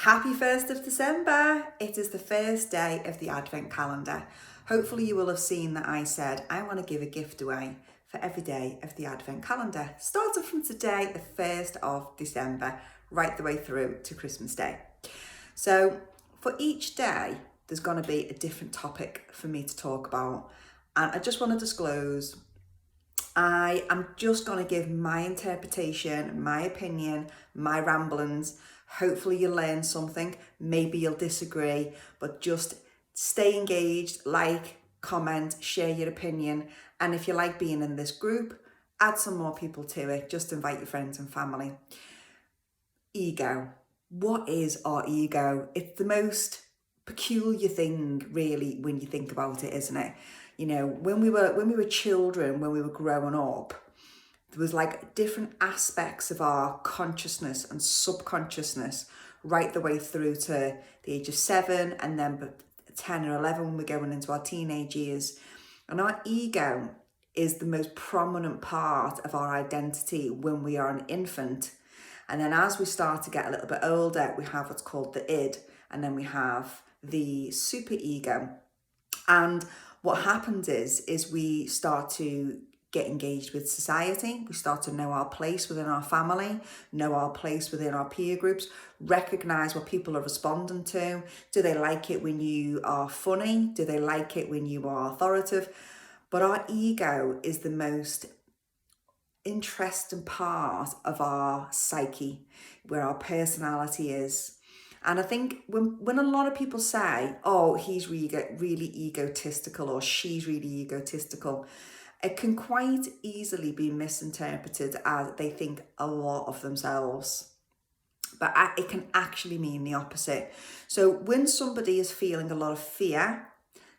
Happy 1st of December! It is the first day of the Advent calendar. Hopefully you will have seen that I said I want to give a gift away for every day of the Advent calendar. Starting from today, the 1st of December, right the way through to Christmas Day. So for each day, there's going to be a different topic for me to talk about. And I just want to disclose, I am just going to give my interpretation, my opinion, my ramblings. Hopefully you learn something, maybe you'll disagree, but just stay engaged, like, comment, share your opinion. And if you like being in this group, add some more people to it. Just invite your friends and family. Ego. What is our ego? It's the most peculiar thing, really, when you think about it, isn't it? You know, when we were children, when we were growing up, there was like different aspects of our consciousness and subconsciousness right the way through to the age of 7, and then 10 or 11 when we're going into our teenage years. And our ego is the most prominent part of our identity when we are an infant. And then as we start to get a little bit older, we have what's called the id, and then we have the superego. And what happens is we start to get engaged with society. We start to know our place within our family, know our place within our peer groups, recognize what people are responding to. Do they like it when you are funny? Do they like it when you are authoritative? But our ego is the most interesting part of our psyche, where our personality is. And I think when a lot of people say, oh, he's really egotistical, or she's really egotistical, it can quite easily be misinterpreted as they think a lot of themselves. But it can actually mean the opposite. So when somebody is feeling a lot of fear,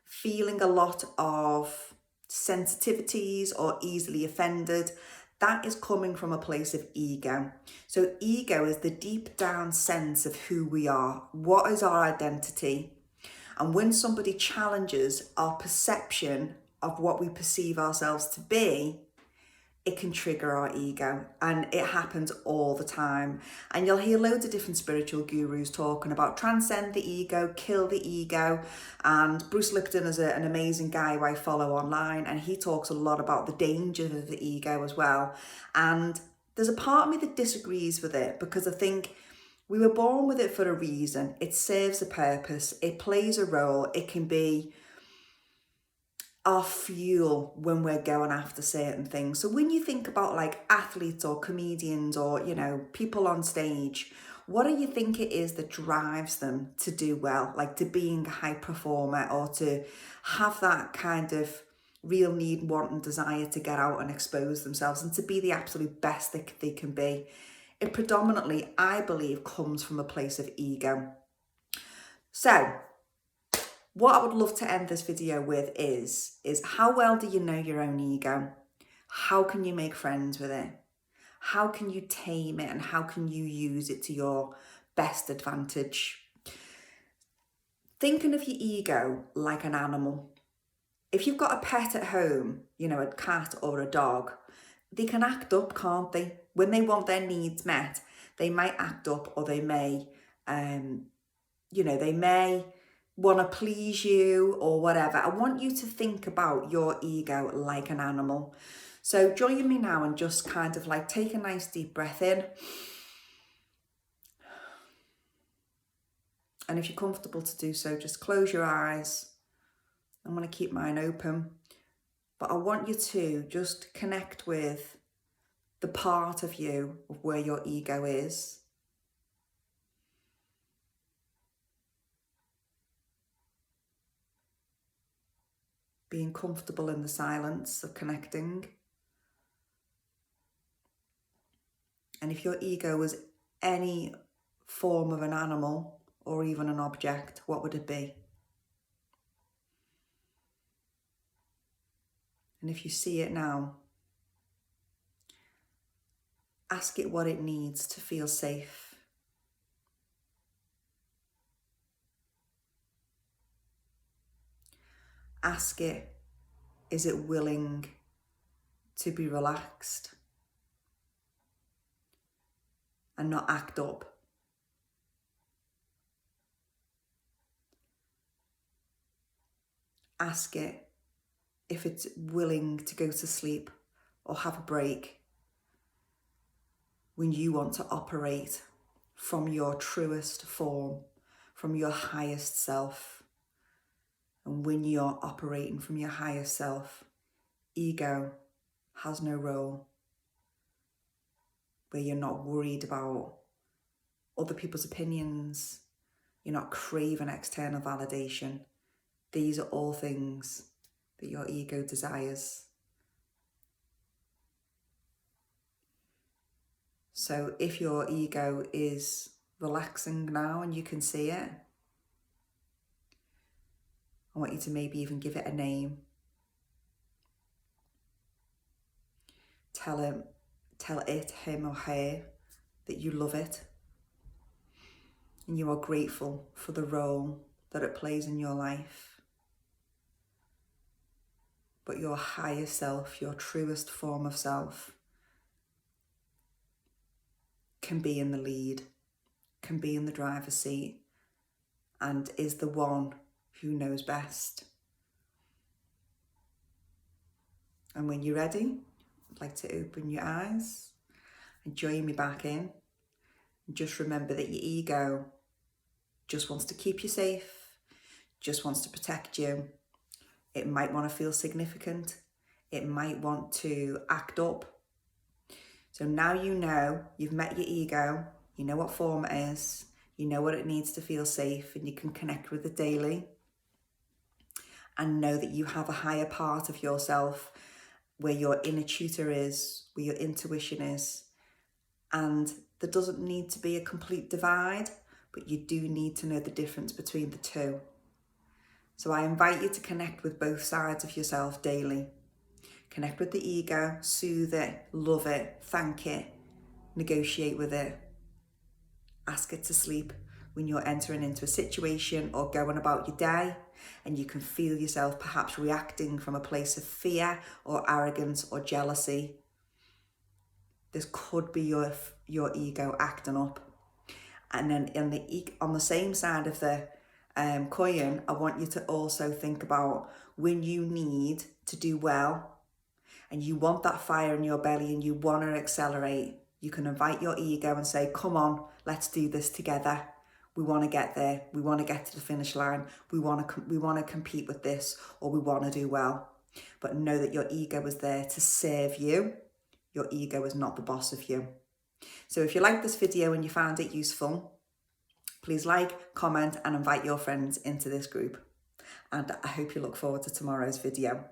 feeling a lot of sensitivities or easily offended, that is coming from a place of ego. So ego is the deep down sense of who we are. What is our identity? And when somebody challenges our perception of what we perceive ourselves to be, it can trigger our ego, and it happens all the time. And you'll hear loads of different spiritual gurus talking about transcend the ego, kill the ego. And Bruce Lipton is an amazing guy who I follow online, and he talks a lot about the dangers of the ego as well. And there's a part of me that disagrees with it, because I think we were born with it for a reason. It serves a purpose, it plays a role, it can be our fuel when we're going after certain things. So when you think about like athletes or comedians or, you know, people on stage, what do you think it is that drives them to do well, like to being a high performer, or to have that kind of real need, want and desire to get out and expose themselves and to be the absolute best that they can be? It predominantly, I believe, comes from a place of ego. So what I would love to end this video with is how well do you know your own ego? How can you make friends with it? How can you tame it, and how can you use it to your best advantage? Thinking of your ego like an animal. If you've got a pet at home, you know, a cat or a dog, they can act up, can't they? When they want their needs met, they might act up, or they may, they may want to please you or whatever. I want you to think about your ego like an animal. So join me now and just kind of like take a nice deep breath in. And if you're comfortable to do so, just close your eyes. I'm going to keep mine open. But I want you to just connect with the part of you of where your ego is. Being comfortable in the silence of connecting. And if your ego was any form of an animal or even an object, what would it be? And if you see it now, ask it what it needs to feel safe. Ask it, is it willing to be relaxed and not act up? Ask it if it's willing to go to sleep or have a break when you want to operate from your truest form, from your highest self. And when you're operating from your highest self, ego has no role, where you're not worried about other people's opinions, you're not craving external validation. These are all things that your ego desires. So if your ego is relaxing now and you can see it, I want you to maybe even give it a name. Tell it, him or her, that you love it and you are grateful for the role that it plays in your life. But your higher self, your truest form of self, can be in the lead, can be in the driver's seat, and is the one who knows best. And when you're ready, I'd like to open your eyes and join me back in. And just remember that your ego just wants to keep you safe, just wants to protect you. It might want to feel significant. It might want to act up. So now you know, you've met your ego, you know what form it is, you know what it needs to feel safe, and you can connect with it daily. And know that you have a higher part of yourself where your inner tutor is, where your intuition is. And there doesn't need to be a complete divide, but you do need to know the difference between the two. So I invite you to connect with both sides of yourself daily. Connect with the ego, soothe it, love it, thank it, negotiate with it. Ask it to sleep when you're entering into a situation or going about your day and you can feel yourself perhaps reacting from a place of fear or arrogance or jealousy. This could be your ego acting up. And then on the same side of the coin, I want you to also think about when you need to do well and you want that fire in your belly and you want to accelerate, you can invite your ego and say, come on, let's do this together. We want to get there. We want to get to the finish line. We want to compete with this, or we want to do well. But know that your ego is there to serve you. Your ego is not the boss of you. So if you liked this video and you found it useful, please like, comment, and invite your friends into this group. And I hope you look forward to tomorrow's video.